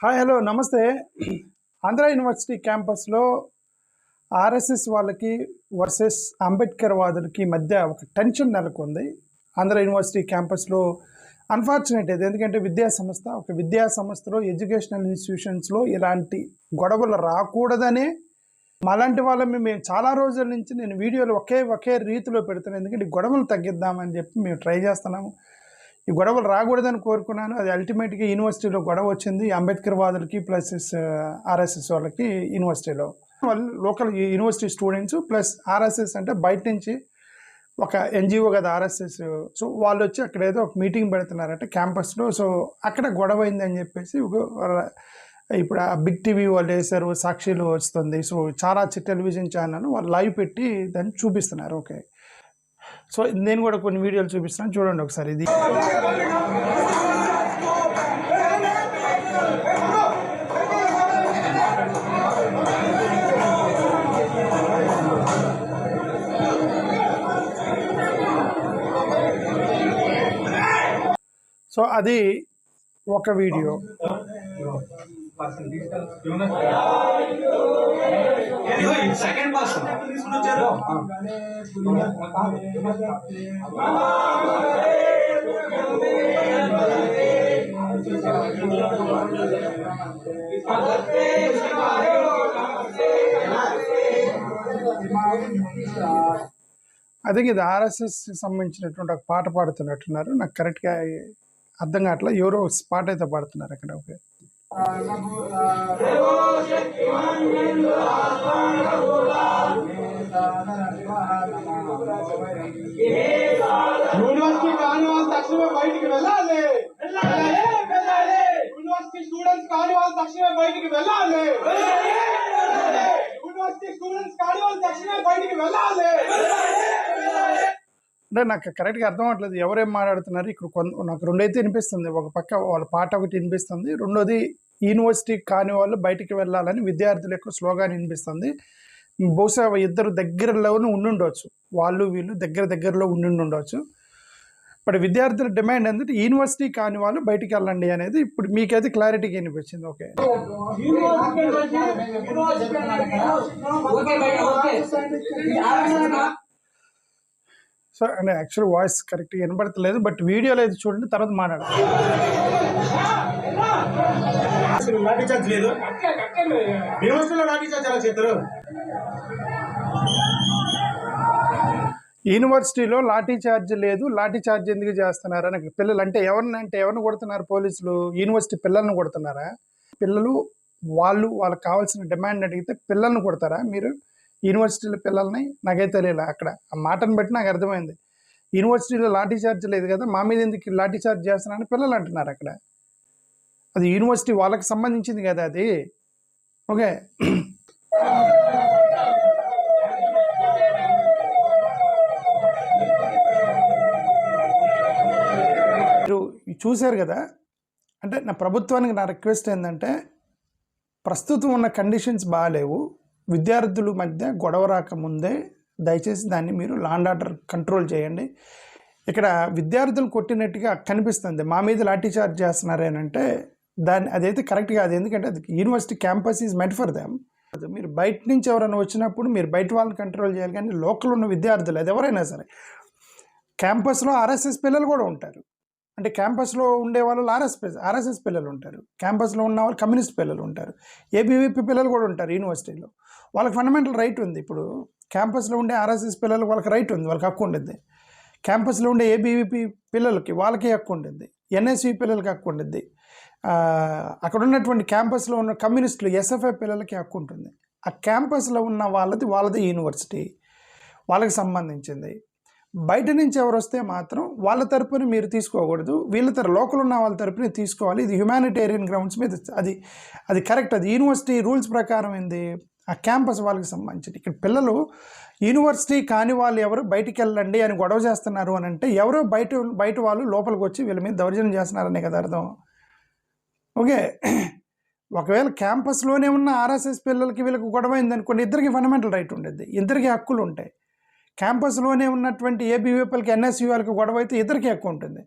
Hi hello నమస్తే. Andhra university క్యాంపస్లో RSS వాళ్ళకి వర్సెస్ అంబేద్కర్ వాదులకి మధ్య ఒక టెన్షన్ నెలకొంది. ఆంధ్ర యూనివర్సిటీ క్యాంపస్లో అన్ఫార్చునేట్ ఇది, ఎందుకంటే విద్యా సంస్థలో ఎడ్యుకేషనల్ ఇన్స్టిట్యూషన్స్లో ఇలాంటి గొడవలు రాకూడదనే మాలాంటి వాళ్ళని మేము చాలా రోజుల నుంచి నేను వీడియోలు ఒకే రీతిలో పెడుతున్నాను. ఎందుకంటే ఈ గొడవలు తగ్గిద్దామని చెప్పి మేము ట్రై చేస్తున్నాము. ఈ గొడవలు రాకూడదని కోరుకున్నాను. అది అల్టిమేట్గా యూనివర్సిటీలో గొడవ వచ్చింది అంబేద్కర్ వాదులకి ప్లస్ ఆర్ఎస్ఎస్ వాళ్ళకి. యూనివర్సిటీలో వాళ్ళు local university students plus RSS అంటే బయట నుంచి ఒక ఎన్జిఓ కదా ఆర్ఎస్ఎస్. సో వాళ్ళు వచ్చి అక్కడ ఏదో ఒక మీటింగ్ పెడుతున్నారంటే క్యాంపస్లో. సో అక్కడ గొడవ అయింది అని చెప్పేసి ఇప్పుడు ఆ బిగ్ టీవీ వాళ్ళు వేశారు, సాక్షిలో వస్తుంది. సో చాలా టెలివిజన్ ఛానల్ వాళ్ళు లైవ్ పెట్టి దాన్ని చూపిస్తున్నారు. ఓకే, సో నేను కూడా కొన్ని వీడియోలు చూపిస్తాను, చూడండి ఒకసారి. ఇది సో అది ఒక వీడియో. సెకండ్ పర్సన్ అదే ఇది ఆర్ఎస్ఎస్ సంబంధించినటువంటి ఒక పాట పాడుతున్నట్టున్నారు. నాకు కరెక్ట్గా అర్థం కావట్లేదు. ఎవరో పాట అయితే పాడుతున్నారు అక్కడ. ఓకే, యూనివర్సిటీ కాని వాళ్ళు తక్షణమే బయటికి వెళ్ళాలి. యూనివర్సిటీ స్టూడెంట్స్ కాని వాళ్ళు తక్షణమే బయటికి వెళ్ళాలి. యూనివర్సిటీ స్టూడెంట్స్ కాని వాళ్ళు తక్షణమే బయటికి వెళ్ళాలి. అంటే నాకు కరెక్ట్గా అర్థం అవ్వట్లేదు ఎవరేం మాట్లాడుతున్నారు. ఇక్కడ నాకు రెండైతే వినిపిస్తుంది. ఒక పక్క వాళ్ళ పాట ఒకటి వినిపిస్తుంది, రెండోది యూనివర్సిటీ కాని వాళ్ళు బయటికి వెళ్ళాలని విద్యార్థుల యొక్క స్లోగాన్ వినిపిస్తుంది. బహుశా ఇద్దరు దగ్గరలోనే ఉండుండవచ్చు, వాళ్ళు వీళ్ళు దగ్గరలో ఉండుండవచ్చు. బట్ విద్యార్థుల డిమాండ్ ఏంటంటే యూనివర్సిటీ కాని వాళ్ళు బయటికి వెళ్ళండి అనేది ఇప్పుడు మీకైతే క్లారిటీగా వినిపించింది. ఓకే, సో అంటే యాక్చువల్ వాయిస్ కరెక్ట్గా వినపడతలేదు, బట్ వీడియోలో అయితే చూడండి, తర్వాత మాట్లాడాలి. యూనివర్సిటీలో లాఠీ చార్జ్ లేదు, లాఠీ చార్జ్ ఎందుకు చేస్తున్నారు అని పిల్లలు అంటే ఎవరిని కొడుతున్నారు పోలీసులు? యూనివర్సిటీ పిల్లల్ని కొడుతున్నారా? పిల్లలు వాళ్ళకి కావాల్సిన డిమాండ్ అడిగితే పిల్లల్ని కొడతారా మీరు? యూనివర్సిటీలో పిల్లల్ని నాకైతే తెలియదు. అక్కడ ఆ మాటను బట్టి నాకు అర్థమైంది. యూనివర్సిటీలో లాఠీ చార్జ్ లేదు కదా, మా మీద ఎందుకు లాఠీ చార్జ్ చేస్తున్నారని పిల్లలు అంటున్నారు అక్కడ. అది యూనివర్సిటీ వాళ్ళకి సంబంధించింది కదా అది. ఓకే, మీరు చూశారు కదా. అంటే నా ప్రభుత్వానికి నా రిక్వెస్ట్ ఏంటంటే, ప్రస్తుతం ఉన్న కండిషన్స్ బాగాలేవు. విద్యార్థుల మధ్య గొడవ రాకముందే దయచేసి దాన్ని మీరు లా అండ్ ఆర్డర్ కంట్రోల్ చేయండి. ఇక్కడ విద్యార్థులు కొట్టినట్టుగా కనిపిస్తుంది, మా మీద లాఠీ చార్జ్ చేస్తున్నారేనంటే అదైతే కరెక్ట్ కాదు. ఎందుకంటే అది university campus is meant for them. మీరు బయట నుంచి ఎవరైనా వచ్చినప్పుడు మీరు బయట వాళ్ళని కంట్రోల్ చేయాలి. కానీ లోకల్ ఉన్న విద్యార్థులు అది ఎవరైనా సరే, క్యాంపస్లో ఆర్ఎస్ఎస్ పిల్లలు కూడా ఉంటారు. అంటే క్యాంపస్లో ఉండే వాళ్ళు ఆర్ఎస్ఎస్ పిల్లలు ఉంటారు, క్యాంపస్లో ఉన్న వాళ్ళు కమ్యూనిస్ట్ పిల్లలు ఉంటారు, ఏబీవీపీ పిల్లలు కూడా ఉంటారు యూనివర్సిటీలో. వాళ్ళకి ఫండమెంటల్ రైట్ ఉంది. ఇప్పుడు క్యాంపస్లో ఉండే ఆర్ఎస్ఎస్ పిల్లలు వాళ్ళకి రైట్ ఉంది, వాళ్ళకి హక్కు ఉంటుంది. క్యాంపస్లో ఉండే ఏబీవీపీ పిల్లలకి వాళ్ళకి హక్కు ఉంటుంది, ఎన్ఎస్వి పిల్లలకి హక్కు ఉంటుంది, అక్కడ ఉన్నటువంటి క్యాంపస్లో ఉన్న కమ్యూనిస్టులు ఎస్ఎఫ్ఐ పిల్లలకి హక్కు ఉంటుంది. ఆ క్యాంపస్లో ఉన్న వాళ్ళది యూనివర్సిటీ, వాళ్ళకి సంబంధించింది. బయట నుంచి ఎవరు వస్తే మాత్రం వాళ్ళ తరపున మీరు తీసుకోకూడదు, లోకల్ ఉన్న వాళ్ళ తరపున తీసుకోవాలి. ఇది హ్యుమానిటేరియన్ గ్రౌండ్స్ మీద అది కరెక్ట్. అది యూనివర్సిటీ రూల్స్ ప్రకారం ఏంది, ఆ క్యాంపస్ వాళ్ళకి సంబంధించి. ఇక్కడ పిల్లలు యూనివర్సిటీ కాని వాళ్ళు ఎవరు బయటికి వెళ్ళండి అని గొడవ చేస్తున్నారు అని అంటే ఎవరో బయట వాళ్ళు లోపలికి వచ్చి వీళ్ళ మీద దౌర్జన్యం చేస్తున్నారనే కదా అర్థం. ఓకే, ఒకవేళ క్యాంపస్లోనే ఉన్న ఆర్ఎస్ఎస్ పిల్లలకి వీళ్ళకి గొడవ అయింది అనుకోండి, ఇద్దరికి ఫండమెంటల్ రైట్ ఉండేది, ఇద్దరికి హక్కులు ఉంటాయి. క్యాంపస్లోనే ఉన్నటువంటి ఏబీవీపీలకి ఎన్ఎస్యూ వాళ్ళకి గొడవ అయితే ఇద్దరికి హక్కు ఉంటుంది.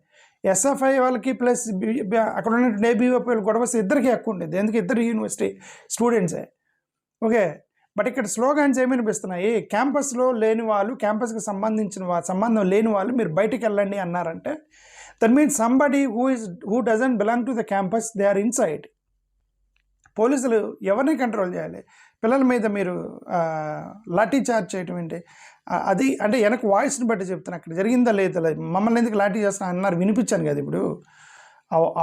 ఎస్ఎఫ్ఐ వాళ్ళకి ప్లస్ అక్కడ ఉన్నటువంటి ఏబీవీపీ వాళ్ళు గొడవ వస్తే ఇద్దరికి ఎక్కువ ఉండేది, ఎందుకు ఇద్దరు యూనివర్సిటీ స్టూడెంట్సే. ఓకే, బట్ ఇక్కడ స్లోగాన్స్ ఏమి వినిపిస్తున్నాయి, క్యాంపస్లో లేని వాళ్ళు, క్యాంపస్కి సంబంధం లేని వాళ్ళు మీరు బయటికి వెళ్ళండి అన్నారంటే that means somebody who doesn't belong to the campus, they are inside. పోలీసులు ఎవరిని కంట్రోల్ చేయాలి? పిల్లల మీద మీరు లాఠీ చార్జ్ చేయటం ఏంటి? అది అంటే వెనక వాయిస్ని బట్టి చెప్తున్నా, అక్కడ జరిగిందా లేదా, మమ్మల్ని ఎందుకు లాఠీ చేస్తున్నా అన్నారు, వినిపించాను కదా ఇప్పుడు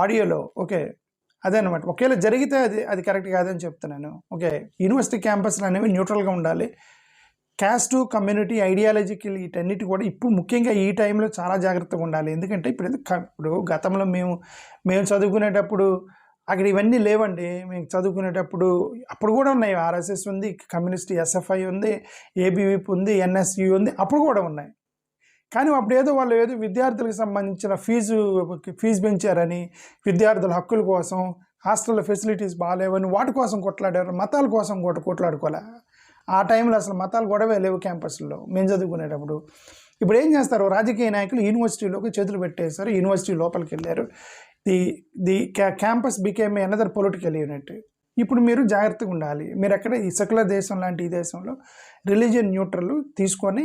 ఆడియోలో. ఓకే, అదే అనమాట. ఒకవేళ జరిగితే అది కరెక్ట్ కాదని చెప్తున్నాను. ఓకే, యూనివర్సిటీ క్యాంపస్లు అనేవి న్యూట్రల్గా ఉండాలి. క్యాస్ట్, కమ్యూనిటీ, ఐడియాలజీకి వీటన్నిటి కూడా ఇప్పుడు ముఖ్యంగా ఈ టైంలో చాలా జాగ్రత్తగా ఉండాలి. ఎందుకంటే ఇప్పుడు గతంలో మేము చదువుకునేటప్పుడు అక్కడ ఇవన్నీ లేవండి. మేము చదువుకునేటప్పుడు అప్పుడు కూడా ఉన్నాయి, ఆర్ఎస్ఎస్ ఉంది, కమ్యూనిస్ట్ ఎస్ఎఫ్ఐ ఉంది, ఏబీవీపీ ఉంది, ఎన్ఎస్యు ఉంది, అప్పుడు కూడా ఉన్నాయి. కానీ అప్పుడు వాళ్ళు విద్యార్థులకు సంబంధించిన ఫీజు పెంచారని, విద్యార్థుల హక్కుల కోసం, హాస్టల్లో ఫెసిలిటీస్ బాగాలేవని వాటి కోసం కొట్లాడారు, మతాల కోసం కొట్లాడుకోలే. ఆ టైంలో అసలు మతాలు గొడవే లేవు క్యాంపస్లో మేము చదువుకునేటప్పుడు. ఇప్పుడు ఏం చేస్తారు, రాజకీయ నాయకులు యూనివర్సిటీలోకి చేతులు పెట్టేశారు, యూనివర్సిటీ లోపలికి వెళ్ళారు. The campus became another political unit. ఇప్పుడు మీరు జాగ్రత్తగా ఉండాలి. మీరు ఎక్కడ ఈ సెక్యులర్ దేశం లాంటి ఈ దేశంలో రిలీజియన్ న్యూట్రల్ తీసుకొని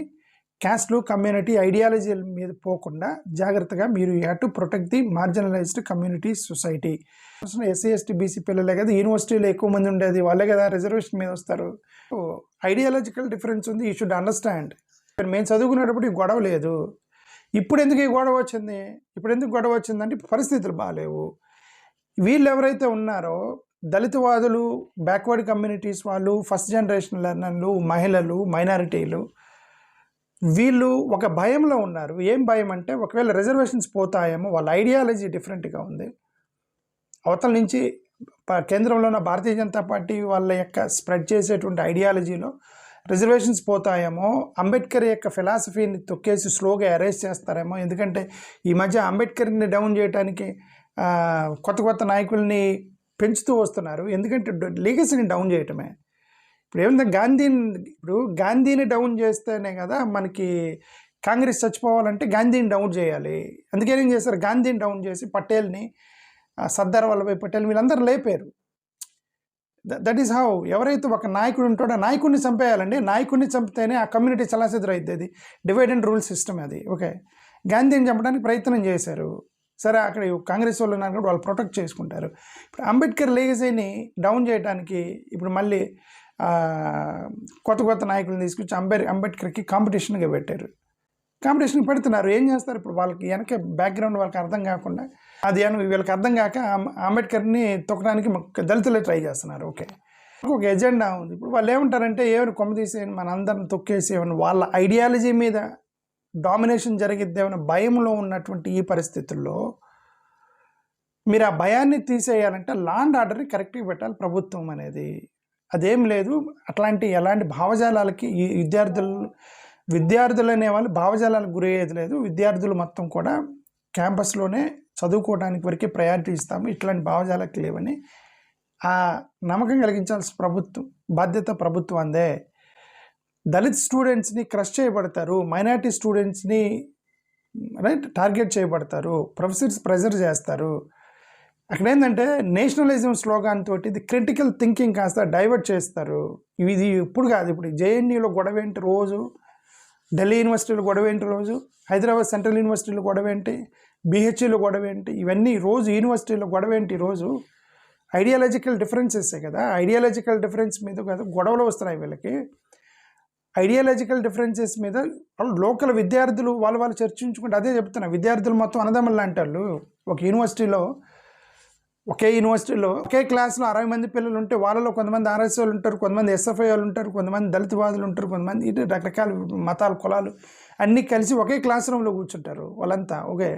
క్యాస్ట్లు, కమ్యూనిటీ, ఐడియాలజీల మీద పోకుండా జాగ్రత్తగా మీరు you have to protect the marginalised community society. SC ST BC పిల్లలే కదా యూనివర్సిటీలో ఎక్కువ మంది ఉండేది, వాళ్ళే కదా రిజర్వేషన్ మీద వస్తారు. ఐడియాలజికల్ డిఫరెన్స్ ఉంది, యూ షుడ్ అండర్స్టాండ్. మేము చదువుకునేటప్పుడు ఈ గొడవ లేదు. ఇప్పుడు ఎందుకు ఈ గొడవ వచ్చింది? అంటే పరిస్థితులు బాగాలేవు. వీళ్ళు ఎవరైతే ఉన్నారో దళితవాదులు, బ్యాక్వర్డ్ కమ్యూనిటీస్ వాళ్ళు, ఫస్ట్ జనరేషన్ లెర్నర్లు, మహిళలు, మైనారిటీలు, వీళ్ళు ఒక భయంలో ఉన్నారు. ఏం భయం అంటే ఒకవేళ రిజర్వేషన్స్ పోతాయేమో, వాళ్ళ ఐడియాలజీ డిఫరెంట్గా ఉంది. అవతల నుంచి కేంద్రంలో ఉన్న భారతీయ జనతా పార్టీ వాళ్ళ యొక్క స్ప్రెడ్ చేసేటువంటి ఐడియాలజీలో రిజర్వేషన్స్ పోతాయేమో, అంబేద్కర్ యొక్క ఫిలాసఫీని తొక్కేసి స్లోగా అరేంజ్ చేస్తారేమో. ఎందుకంటే ఈ మధ్య అంబేద్కర్ని డౌన్ చేయడానికి కొత్త నాయకుల్ని పెంచుతూ వస్తున్నారు. ఎందుకంటే లీగసీని డౌన్ చేయటమే. ఇప్పుడు ఏముంది, గాంధీని డౌన్ చేస్తేనే కదా మనకి కాంగ్రెస్ చచ్చిపోవాలంటే గాంధీని డౌన్ చేయాలి. అందుకని ఏం చేస్తారు, గాంధీని డౌన్ చేసి పటేల్ని, సర్దార్ వల్లభాయ్ పటేల్ వీళ్ళందరూ లేపారు. That is how. ఎవరైతే ఒక నాయకుడు ఉంటాడో నాయకుడిని చంపేయాలండి. నాయకుడిని చంపితేనే ఆ కమ్యూనిటీ చలాసెదురైద్ది. డివైడ్ అండ్ రూల్ సిస్టమ్ అది. ఓకే, గాంధీని చంపడానికి ప్రయత్నం చేశారు. సరే, అక్కడ కాంగ్రెస్ వాళ్ళు ఉన్నారు కూడా వాళ్ళు ప్రొటెక్ట్ చేసుకుంటారు. ఇప్పుడు అంబేద్కర్ లెగసీని డౌన్ చేయడానికి ఇప్పుడు మళ్ళీ కొత్త నాయకులను తీసుకొచ్చి అంబేద్కర్కి కాంపిటీషన్గా పెట్టారు. కాంపిటీషన్ పెడుతున్నారు. ఏం చేస్తారు ఇప్పుడు, వాళ్ళకి వెనక బ్యాక్గ్రౌండ్ వాళ్ళకి అర్థం కాకుండా, అది వీళ్ళకి అర్థం కాక అంబేద్కర్ని తొక్కడానికి దళితులే ట్రై చేస్తున్నారు. ఓకే, ఒక ఎజెండా ఉంది. ఇప్పుడు వాళ్ళు ఏమంటారంటే ఏమైనా కొమ్మ తీసేయని, మన అందరిని తొక్కేసేయని, వాళ్ళ ఐడియాలజీ మీద డామినేషన్ జరిగిద్దేమన్న భయంలో ఉన్నటువంటి ఈ పరిస్థితుల్లో మీరు ఆ భయాన్ని తీసేయాలంటే లా అండ్ ఆర్డర్ని కరెక్ట్గా పెట్టాలి ప్రభుత్వం అనేది. అదేం లేదు. ఎలాంటి భావజాలాలకి ఈ విద్యార్థులు అనేవాళ్ళు భావజాలాలకు గురయ్యేది లేదు. విద్యార్థులు మొత్తం కూడా క్యాంపస్లోనే చదువుకోవడానికి వరకే ప్రయారిటీ ఇస్తాము, ఇట్లాంటి భావజాలకు లేవని ఆ నమ్మకం కలిగించాల్సిన బాధ్యత ప్రభుత్వం అందే. దళిత్ స్టూడెంట్స్ని క్రష్ చేయబడతారు, మైనారిటీ స్టూడెంట్స్ని టార్గెట్ చేయబడతారు, ప్రొఫెసర్స్ ప్రెజర్ చేస్తారు. అక్కడ ఏంటంటే నేషనలిజం స్లోగాన్ తోటి ఇది క్రిటికల్ థింకింగ్ కాస్త డైవర్ట్ చేస్తారు. ఇది ఇప్పుడు కాదు, ఇప్పుడు జేఎన్యూలో గొడవ ఏంటి రోజు, ఢిల్లీ యూనివర్సిటీలో గొడవ ఏంటి రోజు, హైదరాబాద్ సెంట్రల్ యూనివర్సిటీలో గొడవ ఏంటి, బీహెచ్ఈలో గొడవ ఏంటి, ఇవన్నీ రోజు యూనివర్సిటీలో గొడవ ఏంటి రోజు. ఐడియాలజికల్ డిఫరెన్సెసే కదా. ఐడియాలజికల్ డిఫరెన్స్ మీద కదా గొడవలు వస్తున్నాయి వీళ్ళకి. ఐడియాలజికల్ డిఫరెన్సెస్ మీద లోకల్ విద్యార్థులు వాళ్ళు చర్చించుకుంటే అదే చెప్తున్నా. విద్యార్థులు మొత్తం అన్నదమ్ములు లాంటి వాళ్ళు. ఒకే యూనివర్సిటీలో ఒకే క్లాస్లో 60 మంది పిల్లలు ఉంటే వాళ్ళలో కొంతమంది ఆర్ఎస్ వాళ్ళు ఉంటారు, కొంతమంది ఎస్ఎఫ్ఐ వాళ్ళు ఉంటారు, కొంతమంది దళితవాదులు ఉంటారు, కొంతమంది ఇటు రకరకాల మతాలు, కులాలు అన్నీ కలిసి ఒకే క్లాస్ రూమ్లో కూర్చుంటారు వాళ్ళంతా. ఓకే,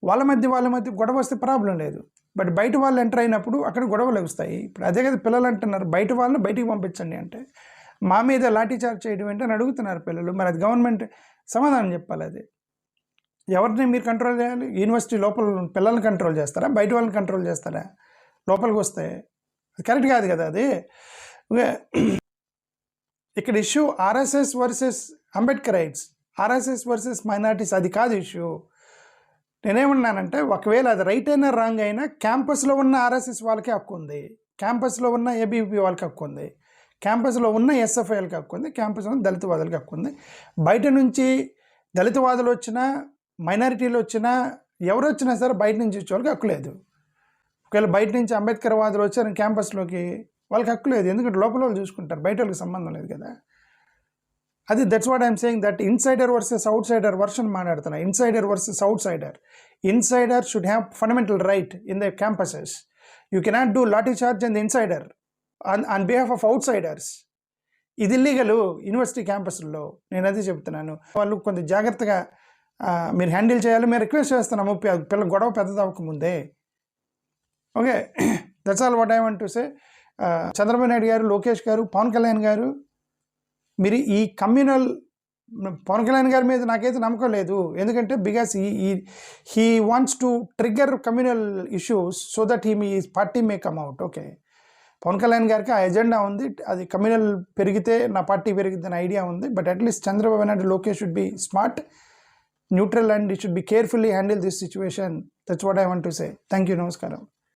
వాళ్ళ మధ్య గొడవ వస్తే ప్రాబ్లం లేదు. బట్ బయట వాళ్ళు ఎంటర్ అయినప్పుడు అక్కడ గొడవలు వస్తాయి. ఇప్పుడు అదే కదా పిల్లలు అంటున్నారు, బయట వాళ్ళని బయటికి పంపించండి అంటే మా మీద లాఠీ చార్జ్ చేయడం ఏంటని అడుగుతున్నారు పిల్లలు. మరి అది గవర్నమెంట్ సమాధానం చెప్పాలి. అది ఎవరిని మీరు కంట్రోల్ చేయాలి? యూనివర్సిటీ లోపల పిల్లల్ని కంట్రోల్ చేస్తారా, బయట వాళ్ళని కంట్రోల్ చేస్తారా? లోపలికి వస్తే అది కరెక్ట్ కాదు కదా. అది ఇక్కడ issue RSS versus Ambedkar rights, RSS versus minorities, అది కాదు ఇష్యూ. నేనేమన్నానంటే ఒకవేళ అది రైట్ అయినా రాంగ్ అయినా క్యాంపస్లో ఉన్న ఆర్ఎస్ఎస్ వాళ్ళకి హక్కు ఉంది, క్యాంపస్లో ఉన్న ఏబీవీపీ వాళ్ళకి హక్కు ఉంది, క్యాంపస్లో ఉన్న ఎస్ఎఫ్ఐలకి హక్కు ఉంది, క్యాంపస్లో ఉన్న దళితవాదులకి హక్కు ఉంది. బయట నుంచి దళితవాదులు వచ్చినా మైనారిటీలు వచ్చినా ఎవరు వచ్చినా సరే బయట నుంచి వచ్చే వాళ్ళకి హక్కు లేదు. ఒకవేళ బయట నుంచి అంబేద్కర్ వాదులు వచ్చారు క్యాంపస్లోకి వాళ్ళకి హక్కు లేదు, ఎందుకంటే లోపల వాళ్ళు చూసుకుంటారు, బయట వాళ్ళకి సంబంధం లేదు కదా. అది that's what I'm saying, that insider versus outsider version మాట్లాడుతున్నా. Insider versus outsider. Insider should have fundamental right in the campuses. You cannot do lathi charge in the insider on behalf of outsiders. ఇది illegal university క్యాంపస్లో. నేను అదే చెప్తున్నాను, వాళ్ళు కొంచెం జాగ్రత్తగా మీరు హ్యాండిల్ చేయాలి. మేము రిక్వెస్ట్ చేస్తున్నాము పిల్లల గొడవ పెద్దది అవ్వకముందే. Okay, that's all what I want to సే. చంద్రబాబు నాయుడు గారు, లోకేష్ గారు, పవన్ కళ్యాణ్ గారు, మీరు ఈ కమ్యూనల్, పవన్ కళ్యాణ్ గారి మీద నాకైతే నమ్మకం లేదు, ఎందుకంటే because he wants to trigger communal issues so that he మీ party may come out. Okay, Pawan Kalyan గారికి ఆ ఎజెండా ఉంది, అది కమ్యూనల్ పెరిగితే నా పార్టీ పెరిగితే అనే ఐడియా ఉంది. But at least Chandrababu Naidu, Lokesh should be smart, neutral, and he should be carefully handle this situation. That's what I want to say. Thank you, నమస్కారం.